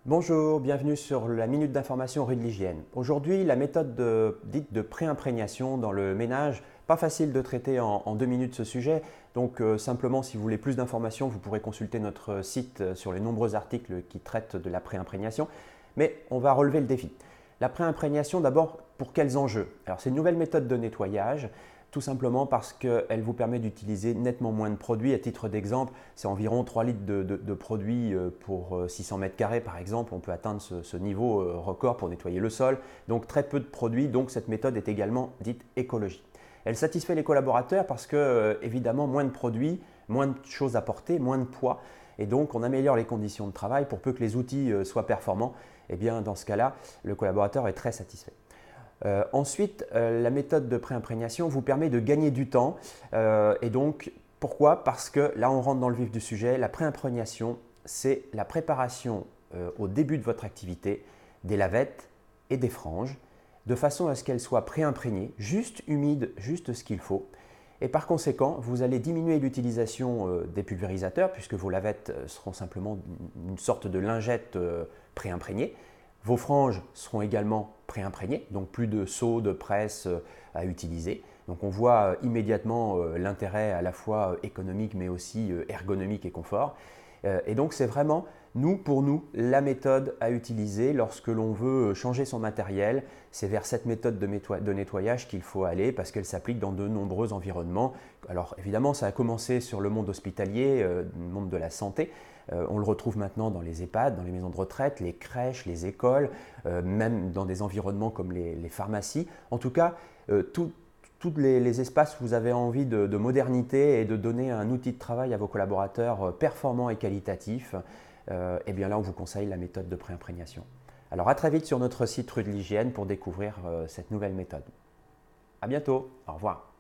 Bonjour, bienvenue sur la Minute d'Information rue de l'Hygiène. Aujourd'hui, la méthode dite de pré-imprégnation dans le ménage. Pas facile de traiter en 2 minutes ce sujet, donc simplement si vous voulez plus d'informations, vous pourrez consulter notre site sur les nombreux articles qui traitent de la pré-imprégnation. Mais on va relever le défi. La pré-imprégnation, d'abord, pour quels enjeux? Alors c'est une nouvelle méthode de nettoyage. Tout simplement parce qu'elle vous permet d'utiliser nettement moins de produits. À titre d'exemple, c'est environ 3 litres de produits pour 600 mètres carrés par exemple. On peut atteindre ce niveau record pour nettoyer le sol. Donc très peu de produits, donc cette méthode est également dite écologique. Elle satisfait les collaborateurs parce que évidemment moins de produits, moins de choses à porter, moins de poids. Et donc on améliore les conditions de travail pour peu que les outils soient performants. Et bien dans ce cas-là, le collaborateur est très satisfait. Ensuite, la méthode de pré-imprégnation vous permet de gagner du temps. Et donc, pourquoi? Parce que là, on rentre dans le vif du sujet. La pré-imprégnation, c'est la préparation au début de votre activité des lavettes et des franges, de façon à ce qu'elles soient pré-imprégnées, juste humides, juste ce qu'il faut. Et par conséquent, vous allez diminuer l'utilisation des pulvérisateurs, puisque vos lavettes seront simplement une sorte de lingette pré-imprégnée. Vos franges seront également pré-imprégnées, donc plus de seaux, de presse à utiliser. Donc on voit immédiatement l'intérêt à la fois économique mais aussi ergonomique et confort. Et donc c'est vraiment, pour nous, la méthode à utiliser lorsque l'on veut changer son matériel. C'est vers cette méthode de nettoyage qu'il faut aller parce qu'elle s'applique dans de nombreux environnements. Alors évidemment, ça a commencé sur le monde hospitalier, le monde de la santé. On le retrouve maintenant dans les EHPAD, dans les maisons de retraite, les crèches, les écoles, même dans des environnements comme les pharmacies. En tout cas, tous les espaces où vous avez envie de modernité et de donner un outil de travail à vos collaborateurs performants et qualitatifs, et bien là, on vous conseille la méthode de pré-imprégnation. Alors à très vite sur notre site rue de l'Hygiène pour découvrir cette nouvelle méthode. À bientôt, au revoir.